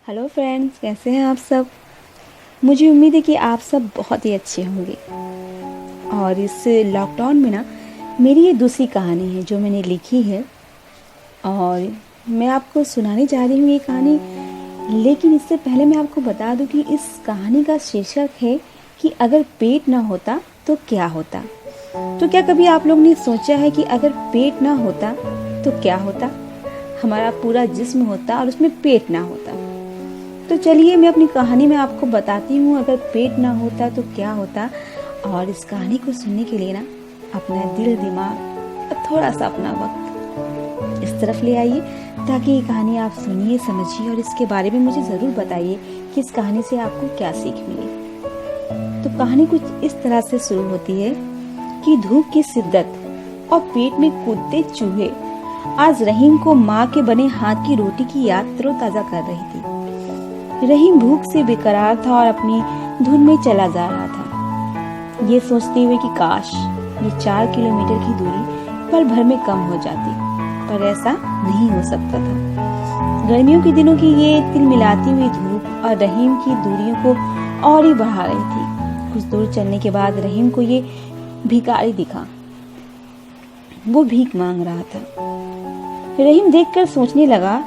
Hello friends, कैसे हैं आप सब। मुझे उम्मीद है कि आप सब बहुत ही अच्छे होंगे। और इस लॉकडाउन में ना मेरी ये दूसरी कहानी है जो मैंने लिखी है और मैं आपको सुनाने जा रही हूँ ये कहानी। लेकिन इससे पहले मैं आपको बता दूँ कि इस कहानी का शीर्षक है कि अगर पेट ना होता तो क्या होता। तो क्या कभी आप लोग ने सोचा है कि अगर पेट ना होता तो क्या होता। हमारा पूरा जिस्म होता और उसमें पेट ना होता। तो चलिए मैं अपनी कहानी में आपको बताती हूँ अगर पेट ना होता तो क्या होता। और इस कहानी को सुनने के लिए ना अपना दिल दिमाग और थोड़ा सा अपना वक्त इस तरफ ले आइए ताकि ये कहानी आप सुनिए, समझिए और इसके बारे में मुझे ज़रूर बताइए कि इस कहानी से आपको क्या सीख मिली। तो कहानी कुछ इस तरह से शुरू होती है कि धूप की शिद्दत और पेट में कूदते चूहे आज रहीम को माँ के बने हाथ की रोटी की याद तरोताजा कर रही थी। रहीम भूख से बेकरार था और अपनी धुन में चला जा रहा था, ये सोचते हुए कि काश ये 4 किलोमीटर की दूरी पल भर में कम हो जाती, पर ऐसा नहीं हो सकता था। गर्मियों के दिनों की ये तिलमिलाती हुई धूप और रहीम की दूरियों को और ही बढ़ा रही थी। कुछ दूर चलने के बाद रहीम को ये भिखारी दिखा। वो भीख मांग रहा था। रहीम देखकर सोचने लगा,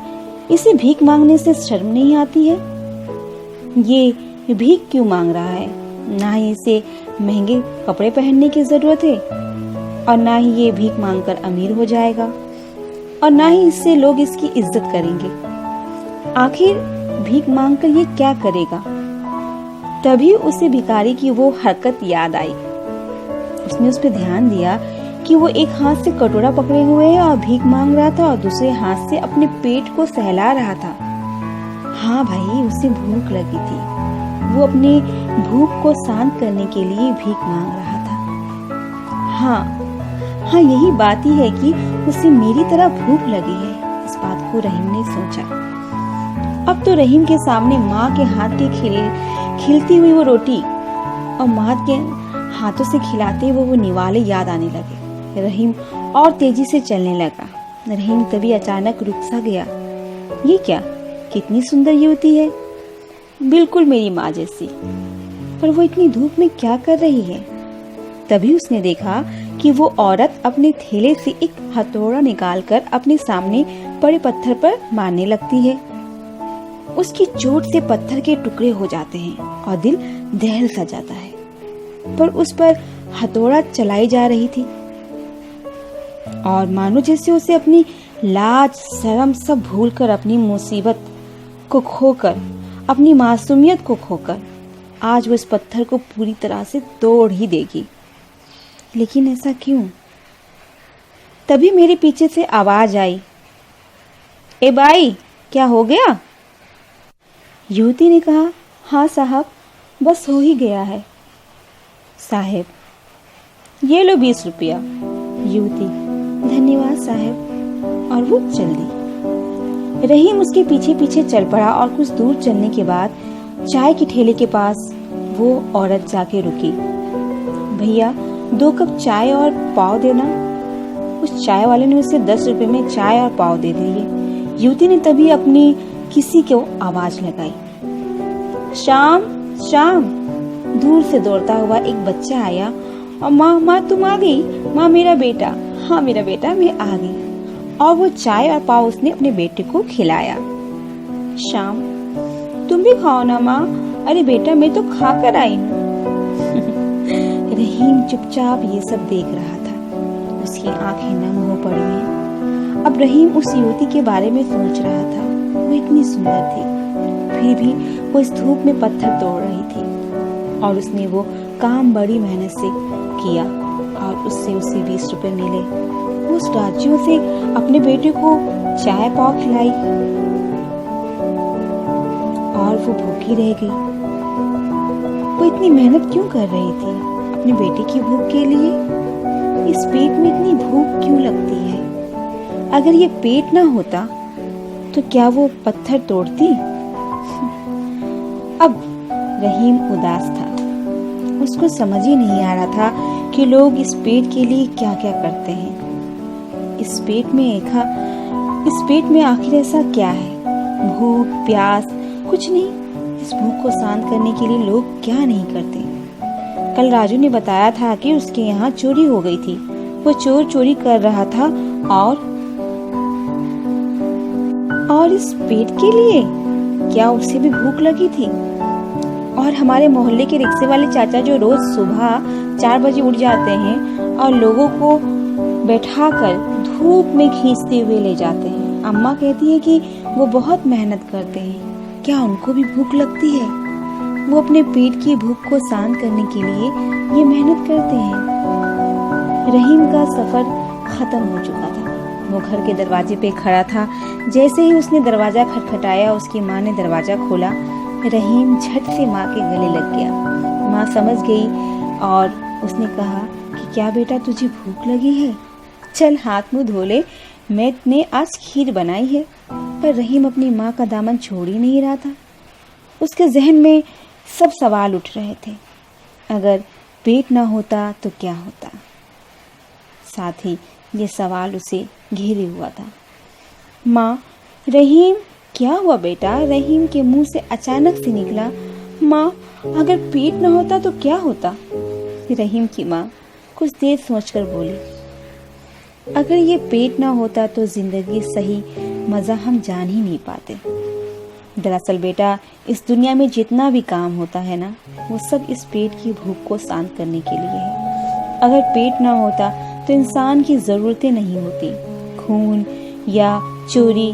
इसे भीख मांगने से शर्म नहीं आती है। ये भीख क्यों मांग रहा है। ना ही इसे महंगे कपड़े पहनने की जरूरत है और ना ही ये भीख मांगकर अमीर हो जाएगा और ना ही इससे लोग इसकी इज्जत करेंगे। आखिर भीख मांगकर ये क्या करेगा। तभी उसे भिखारी की वो हरकत याद आई। उसने उस पर ध्यान दिया कि वो एक हाथ से कटोरा पकड़े हुए है और भीख मांग रहा था और दूसरे हाथ से अपने पेट को सहला रहा था। हाँ भाई, उसे भूख लगी थी। वो अपनी भूख को शांत करने के लिए भीख मांग रहा था। हाँ, यही बात ही है कि उसे मेरी तरह भूख लगी है। इस बात को रहीम ने सोचा। अब तो रहीम के सामने माँ के हाथ की खिलती हुई वो रोटी और माँ के हाथों से खिलाते हुए वो निवाले याद आने लगे। रहीम और तेजी से चलने लगा। रहीम तभी अचानक रुक सा गया। ये क्या, कितनी सुंदर युवती है, बिल्कुल मेरी माँ जैसी, पर वो इतनी धूप में क्या कर रही है। तभी उसने देखा कि वो औरत अपने थैले से एक हथौड़ा निकालकर अपने सामने पड़े पत्थर पर मारने लगती है। उसकी चोट से पत्थर के टुकड़े हो जाते हैं और दिल दहल सा जाता है, पर उस पर हथौड़ा चलाई जा रही थी और मानो जैसे उसे अपनी लाज शर्म सब भूलकर, अपनी मुसीबत को खोकर, अपनी मासूमियत को खोकर आज वो इस पत्थर को पूरी तरह से तोड़ ही देगी। लेकिन ऐसा क्यों। तभी मेरे पीछे से आवाज आई, ए बाई, क्या हो गया। युवती ने कहा, हाँ साहब, बस हो ही गया है। साहब, ये लो 20 रुपया। युवती, धन्यवाद साहब। और वो चल दी। रहीम उसके पीछे पीछे चल पड़ा और कुछ दूर चलने के बाद चाय के ठेले के पास वो औरत जाके रुकी। भैया, 2 कप चाय और पाव देना। उस चाय वाले ने उसे 10 रुपए में चाय और पाव दे दिए। युवती ने तभी अपनी किसी को आवाज लगाई, श्याम, श्याम। दूर से दौड़ता हुआ एक बच्चा आया और माँ तुम आ गई। माँ, मेरा बेटा। हाँ मेरा बेटा, मैं आ गई। और वो चाय और पाव उसने अपने बेटे को खिलाया। शाम, तुम भी खाओ ना माँ। अरे बेटा, मैं तो खा कर आई हूँ। रहीम चुपचाप ये सब देख रहा था। उसकी आंखें नम हो पड़ी हैं। अब रहीम उस युवती के बारे में सोच रहा था। वो इतनी सुंदर थी, फिर भी वो इस धूप में पत्थर तोड़ रही थी और उसने वो काम बड़ी मेहनत से किया और उससे उसे 20 रुपए मिले। वो उस राज्यों से अपने बेटे को चाय पाव खिलाई और वो भूखी रह गई। वो इतनी मेहनत क्यों कर रही थी अपने बेटे की भूख के लिए। इस पेट में इतनी भूख क्यों लगती है। अगर ये पेट ना होता तो क्या वो पत्थर तोड़ती। अब रहीम उदास था। उसको समझ ही नहीं आ रहा था कि लोग इस पेट के लिए क्या क्या करते हैं। इस पेट में आखिर ऐसा क्या है। भूख, प्यास कुछ नहीं, इस भूख को शांत करने के लिए लोग क्या नहीं करते। कल राजू ने बताया था कि उसके यहाँ चोरी हो गई थी। वो चोर चोरी कर रहा था और इस पेट के लिए क्या उसे भी भूख लगी थी? और हमारे मोहल्ले के रिक्शे वाले चाचा जो रोज सुबह 4 बजे उठ जाते हैं और लोगों को बैठाकर धूप में खींचते हुए ले जाते हैं। अम्मा कहती है कि वो बहुत मेहनत करते हैं। क्या उनको भी भूख लगती है? वो अपने पेट की भूख को शांत करने के लिए ये मेहनत करते हैं। रहीम का सफर खत्म हो चुका था। वो घर के दरवाजे पे खड़ा था। जैसे ही उसने दरवाजा खटखटाया, उसकी माँ ने दरवाजा खोला। रहीम झट से माँ के गले लग गया। माँ समझ गई और उसने कहा कि क्या बेटा, तुझे भूख लगी है? चल हाथ मुंह धो ले, मैंने आज खीर बनाई है। पर रहीम अपनी माँ का दामन छोड़ ही नहीं रहा था। उसके जहन में सब सवाल उठ रहे थे। अगर पेट ना होता तो क्या होता? साथ ही ये सवाल उसे घेरे हुआ था। माँ, रहीम क्या हुआ बेटा? रहीम के मुंह से अचानक से निकला, माँ अगर पेट ना होता तो क्या होता? रहीम की माँ कुछ देर सोचकर बोली, अगर ये पेट ना होता तो जिंदगी सही मजा हम जान ही नहीं पाते। दरअसल बेटा, इस दुनिया में जितना भी काम होता है ना, वो सब इस पेट की भूख को शांत करने के लिए है। अगर पेट ना होता तो इंसान की ज़रूरतें नहीं होती। खून या चोरी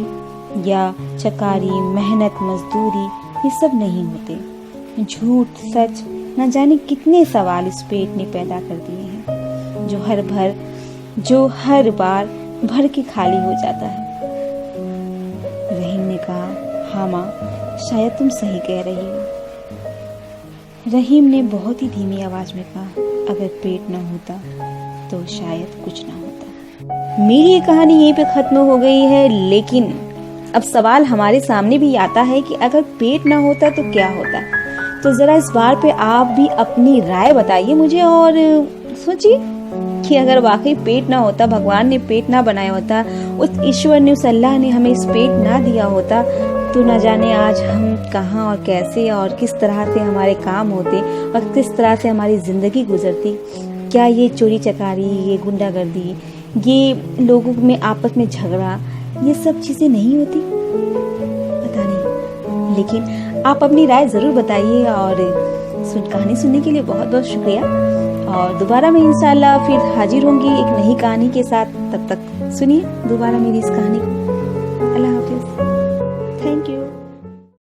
या चकारी, मेहनत, मजदूरी, ये सब नहीं होते। झूठ, सच, न जाने कितने सवाल इस पेट ने पैदा कर दिए हैं, जो हर बार भर के खाली हो जाता है। रहीम ने कहा, हाँ माँ, शायद तुम सही कह रही हो। रहीम ने बहुत ही धीमी आवाज में कहा, अगर पेट ना होता तो शायद कुछ ना होता। मेरी ये कहानी यहीं पे खत्म हो गई है, लेकिन अब सवाल हमारे सामने भी आता है कि अगर पेट ना होता तो क्या होता। तो जरा इस बार पे आप भी अपनी राय बताइए मुझे, और सोचिए कि अगर वाकई पेट ना होता, भगवान ने पेट ना बनाया होता, उस ईश्वर ने, उस अल्लाह ने हमें इस पेट ना दिया होता, तो न जाने आज हम कहाँ और कैसे और किस तरह से हमारे काम होते और किस तरह से हमारी ज़िंदगी गुजरती। क्या ये चोरी चकारी, ये गुंडागर्दी, ये लोगों में आपस में झगड़ा, ये सब चीज़ें नहीं होती? पता नहीं। लेकिन आप अपनी राय ज़रूर बताइए। और कहानी सुनने के लिए बहुत बहुत शुक्रिया। और दोबारा मैं इंशाल्लाह फिर हाजिर होंगी एक नई कहानी के साथ। तब तक सुनिए दोबारा मेरी इस कहानी को। अल्लाह हाफिज़।